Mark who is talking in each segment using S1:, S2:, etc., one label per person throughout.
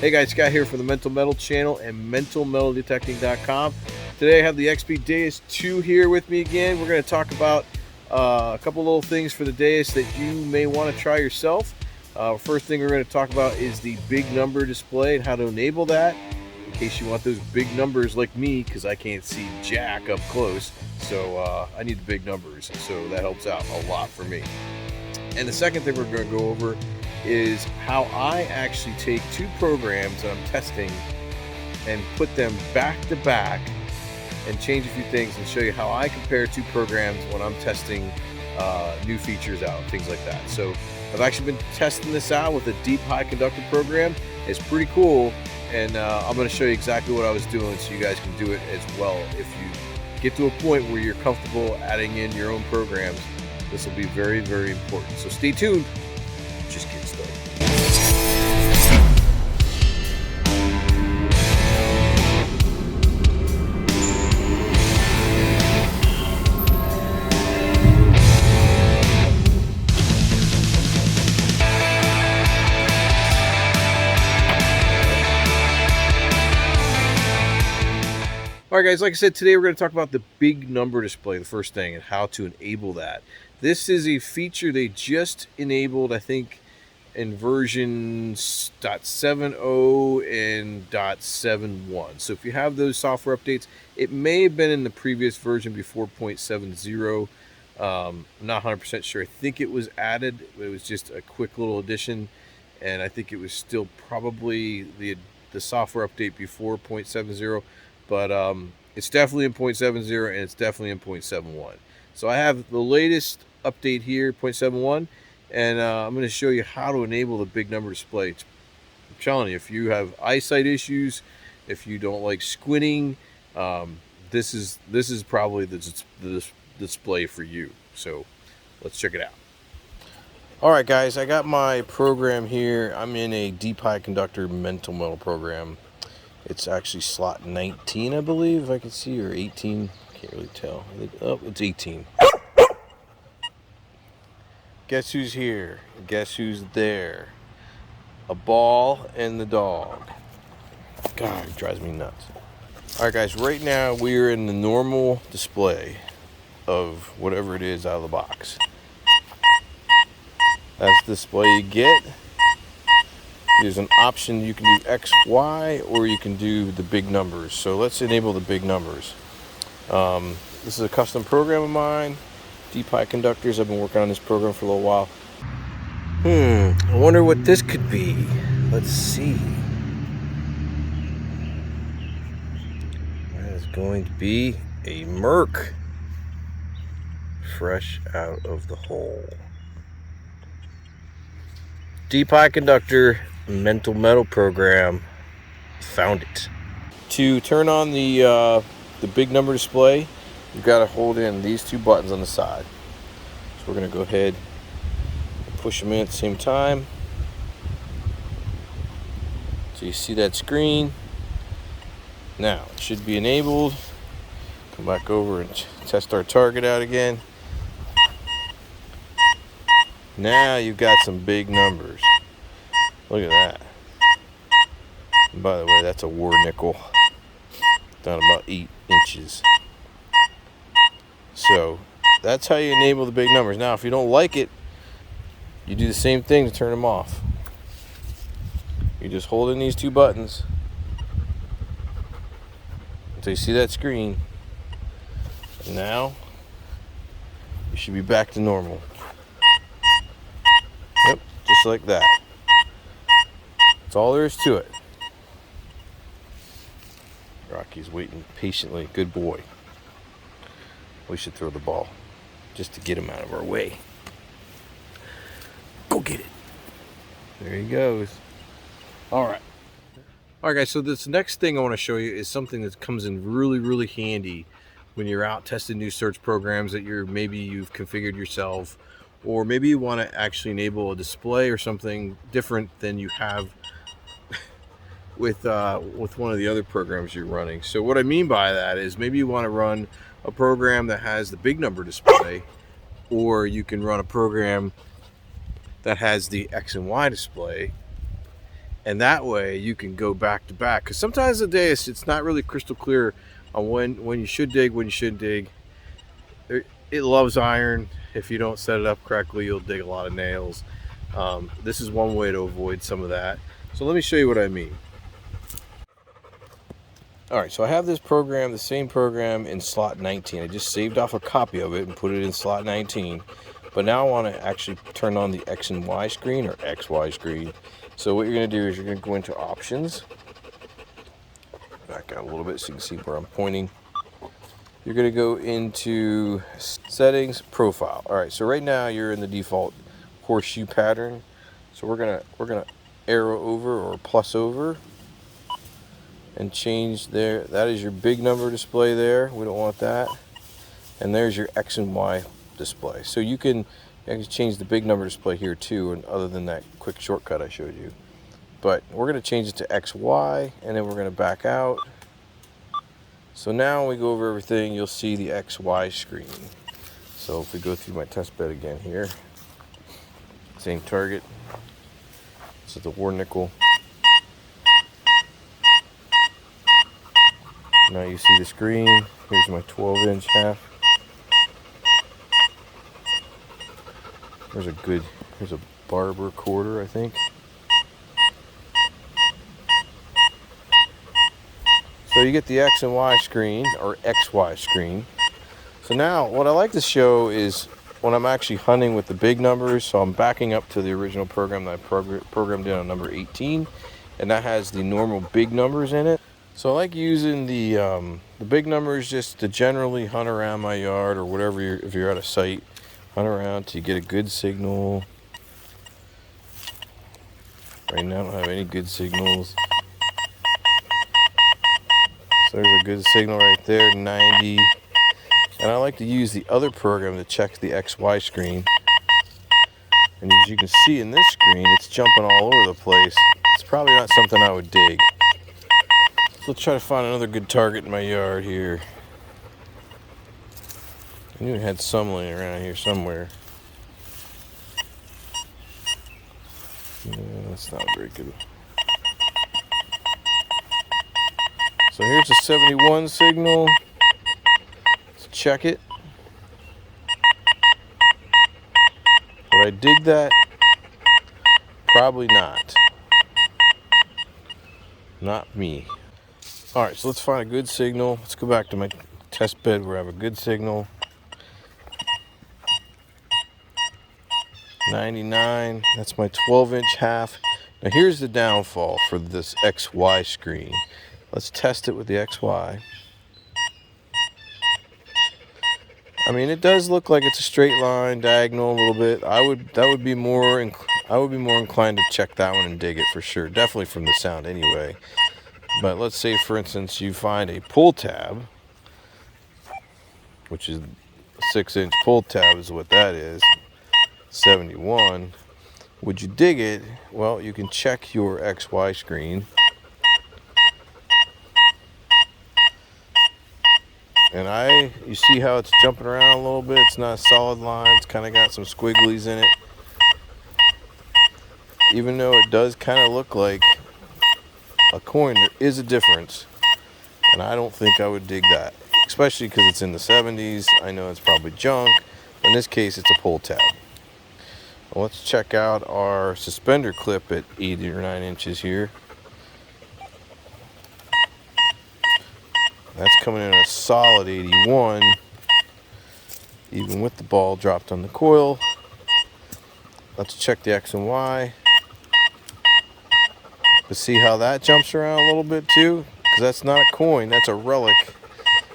S1: Hey guys, Scott here from the Mental Metal channel and mentalmetaldetecting.com. Today I have the XP Deus 2 here with me again. We're going to talk about a couple little things for the Deus that you may want to try yourself. First thing we're going to talk about is the big number display and how to enable that in case you want those big numbers like me, because I can't see jack up close. So I need the big numbers, so that helps out a lot for me. And the second thing we're going to go over is how I actually take two programs that I'm testing and put them back to back and change a few things and show you how I compare two programs when I'm testing new features out, things like that. So I've actually been testing this out with a deep high conductor program. It's pretty cool, and I'm going to show you exactly what I was doing so you guys can do it as well. If you get to a point where you're comfortable adding in your own programs, this will be very, very important. So stay tuned. Just get started. All right, guys, like I said, today we're going to talk about the big number display, the first thing, and how to enable that. This is a feature they just enabled, I think, in version 0.70 and 0.71. So if you have those software updates, it may have been in the previous version before 0.70. I'm not 100% sure. I think it was added. It was just a quick little addition, and I think it was still probably the software update before 0.70. But it's definitely in 0.70 and it's definitely in 0.71. So I have the latest update here, 0.71, and I'm going to show you how to enable the big number display. I'm telling you, if you have eyesight issues, if you don't like squinting, this is probably the display for you. So let's check it out. All right, guys, I got my program here. I'm in a deep high conductor mental metal program. It's actually slot 19, I believe, if I can see, or 18. Can't really tell. Oh, it's 18. Guess who's here? Guess who's there? A ball and the dog. God, it drives me nuts. All right, guys, right now we are in the normal display of whatever it is out of the box. That's the display you get. There's an option, you can do X, Y, or you can do the big numbers. So let's enable the big numbers. This is a custom program of mine, deep high conductors. I've been working on this program for a little while. I wonder what this could be. Let's see. That is going to be a Merc, fresh out of the hole. Deep high conductor mental metal program, found it. To turn on the big number display, you've got to hold in these two buttons on the side. So we're going to go ahead and push them in at the same time. So you see that screen. Now it should be enabled. Come back over and test our target out again. Now you've got some big numbers. Look at that. And by the way, that's a war nickel. Down about 8 inches. So that's how you enable the big numbers. Now, if you don't like it, you do the same thing to turn them off. You just hold in these two buttons until you see that screen. And now you should be back to normal. Yep, just like that. That's all there is to it. Rocky's waiting patiently. Good boy. We should throw the ball just to get him out of our way. Go get it. There he goes. All right. All right, guys. So this next thing I want to show you is something that comes in really, really handy when you're out testing new search programs that maybe you've configured yourself, or maybe you want to actually enable a display or something different than you have with one of the other programs you're running. So what I mean by that is maybe you want to run a program that has the big number display, or you can run a program that has the X and Y display, and that way you can go back to back. Because sometimes the Deus, it's not really crystal clear on when you should dig, when you shouldn't dig. It loves iron. If you don't set it up correctly, you'll dig a lot of nails. This is one way to avoid some of that. So let me show you what I mean. All right, so I have this program, the same program in slot 19. I just saved off a copy of it and put it in slot 19. But now I want to actually turn on the X and Y screen, or XY screen. So what you're going to do is you're going to go into options. Back out a little bit so you can see where I'm pointing. You're going to go into settings, profile. All right, so right now you're in the default horseshoe pattern. So we're gonna arrow over or plus over and change there. That is your big number display there. We don't want that. And there's your X and Y display. So you can change the big number display here too, and other than that quick shortcut I showed you. But we're going to change it to XY, and then we're going to back out. So now when we go over everything, you'll see the XY screen. So if we go through my test bed again here, same target. This is the war nickel. Now you see the screen. Here's my 12-inch half. There's a barber quarter, I think. So you get the X and Y screen, or XY screen. So now what I like to show is when I'm actually hunting with the big numbers. So I'm backing up to the original program that I programmed in on number 18, and that has the normal big numbers in it. So I like using the big numbers just to generally hunt around my yard or whatever. If you're at a site, hunt around till you get a good signal. Right now I don't have any good signals. So there's a good signal right there, 90. And I like to use the other program to check the XY screen. And as you can see in this screen, it's jumping all over the place. It's probably not something I would dig. So let's try to find another good target in my yard here. I knew I had some laying around here somewhere. No, that's not very good. So here's a 71 signal. Let's check it. Would I dig that? Probably not. Not me. Alright, so let's find a good signal. Let's go back to my test bed where I have a good signal. 99, that's my 12-inch half. Now here's the downfall for this XY screen. Let's test it with the XY. I mean, it does look like it's a straight line, diagonal a little bit. I would be more inclined to check that one and dig it for sure. Definitely from the sound anyway. But let's say, for instance, you find a pull tab, which is a 6-inch pull tab is what that is, 71. Would you dig it? Well, you can check your XY screen. And you see how it's jumping around a little bit. It's not a solid line. It's kind of got some squigglies in it. Even though it does kind of look like a coin, there is a difference. And I don't think I would dig that. Especially because it's in the 70s. I know it's probably junk. But in this case, it's a pull tab. Well, let's check out our suspender clip at 8 or 9 inches here. That's coming in a solid 81, even with the ball dropped on the coil. Let's check the X and Y to see how that jumps around a little bit too, because that's not a coin, that's a relic.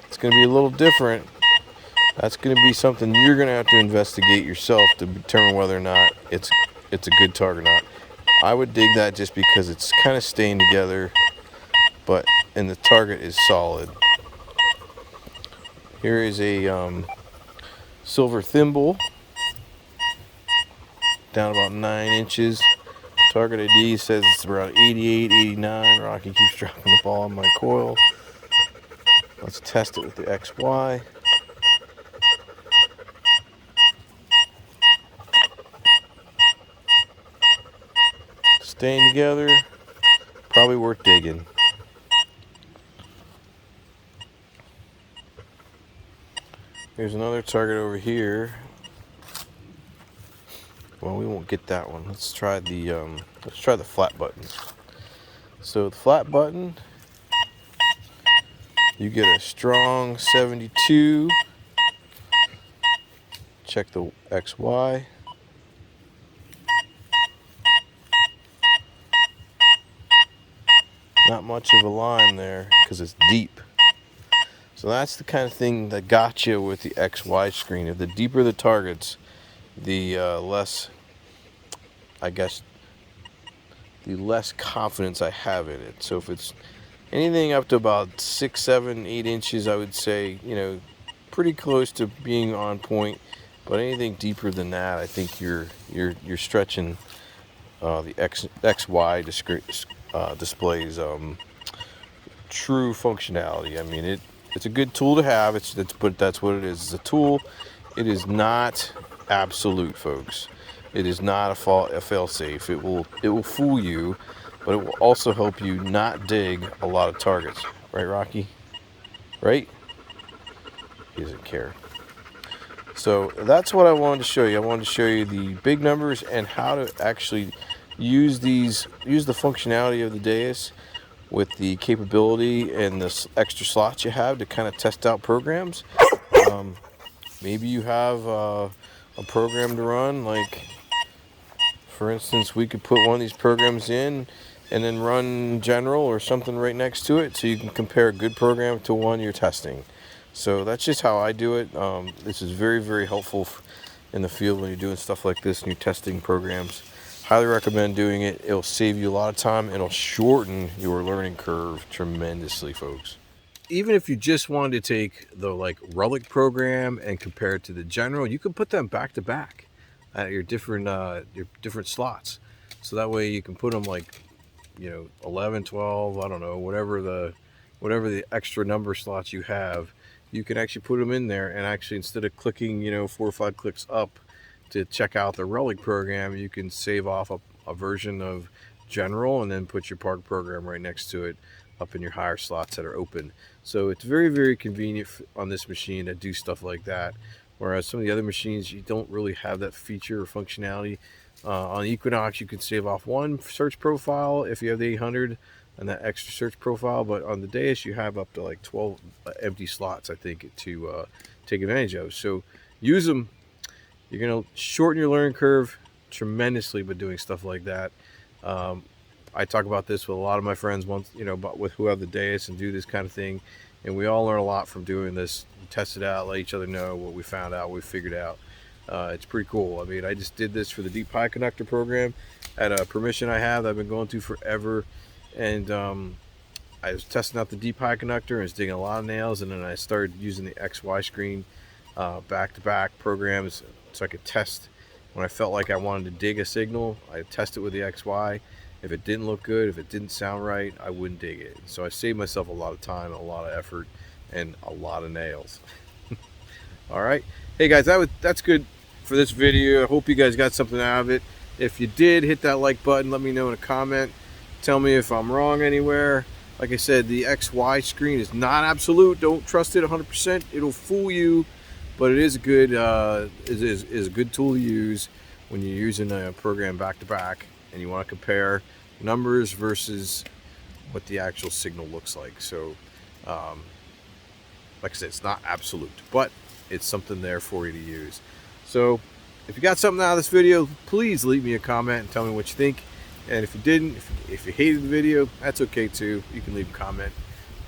S1: It's going to be a little different. That's going to be something you're going to have to investigate yourself to determine whether or not it's a good target or not. I would dig that just because it's kind of staying together, and the target is solid. Here is a silver thimble, down about 9 inches. Target ID says it's around 88, 89. Rocky keeps dropping the ball on my coil. Let's test it with the XY. Staying together. probably worth digging. Here's another target over here. Well, we won't get that one. Let's try the flat button. So the flat button, you get a strong 72. Check the XY. Not much of a line there because it's deep. So that's the kind of thing that got you with the XY screen. If the deeper the targets, the less, I guess, the less confidence I have in it. So if it's anything up to about 6, 7, 8 inches, I would say, you know, pretty close to being on point. But anything deeper than that, I think you're stretching the XY displays true functionality. I mean, it's a good tool to have. But that's what it is. It's a tool. It is not absolute, folks. It is not a fail-safe. It will fool you, but it will also help you not dig a lot of targets. Right, Rocky? Right? He doesn't care. So that's what I wanted to show you. I wanted to show you the big numbers and how to actually use the functionality of the Deus with the capability and the extra slots you have to kind of test out programs. Maybe you have a program to run, like, for instance, we could put one of these programs in and then run general or something right next to it so you can compare a good program to one you're testing. So that's just how I do it. This is very, very helpful in the field when you're doing stuff like this and you're testing programs. Highly recommend doing it. It'll save you a lot of time and it'll shorten your learning curve tremendously, folks. Even if you just wanted to take the relic program and compare it to the general, you can put them back to back at your different slots. So that way you can put them 11, 12, I don't know, whatever the extra number slots you have, you can actually put them in there, and actually instead of clicking 4 or 5 clicks up to check out the relic program, you can save off a version of general and then put your park program right next to it up in your higher slots that are open. So it's very, very convenient on this machine to do stuff like that, whereas some of the other machines you don't really have that feature or functionality. On Equinox you can save off one search profile if you have the 800 and that extra search profile, but on the Deus you have up to 12 empty slots, I think, to take advantage of. So use them. You're going to shorten your learning curve tremendously by doing stuff like that. I talk about this with a lot of my friends once, with who have the Deus and do this kind of thing, and we all learn a lot from doing this. Test it out, let each other know what we found out, what we figured out. It's pretty cool. I mean, I just did this for the deep high conductor program at a permission I have that I've been going to forever, and I was testing out the deep high conductor and was digging a lot of nails, and then I started using the XY screen back-to-back programs so I could test when I felt like I wanted to dig a signal. I test it with the XY. If it didn't look good, if it didn't sound right, I wouldn't dig it. So I saved myself a lot of time, a lot of effort, and a lot of nails. All right, hey guys, that's good for this video. I hope you guys got something out of it. If you did, hit that like button. Let me know in a comment. Tell me if I'm wrong anywhere. Like I said, the XY screen is not absolute. Don't trust it 100%. It'll fool you, but it is a good is a good tool to use when you're using a program back to back and you want to compare numbers versus what the actual signal looks like. So like I said, it's not absolute, but it's something there for you to use. So if you got something out of this video, please leave me a comment and tell me what you think. And if you didn't, if you hated the video, that's okay too. You can leave a comment.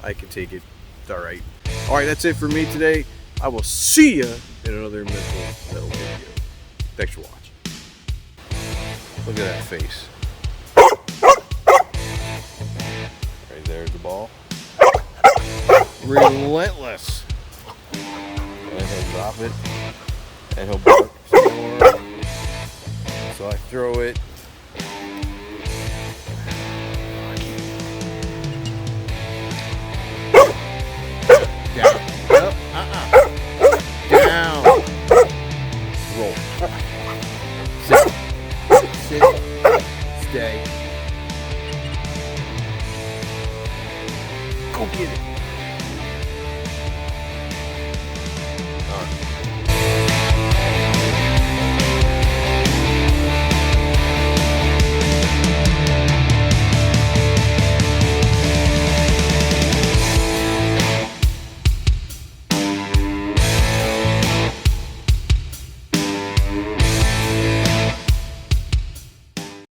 S1: I can take it. It's all right. All right, that's it for me today. I will see you in another mental video. Thanks for watching. Look at that face. Right there's the ball. Relentless. And he'll drop it. And he'll bark some more. So I throw it. Down. Up. Down. Roll. Sit. Stay. Go get it.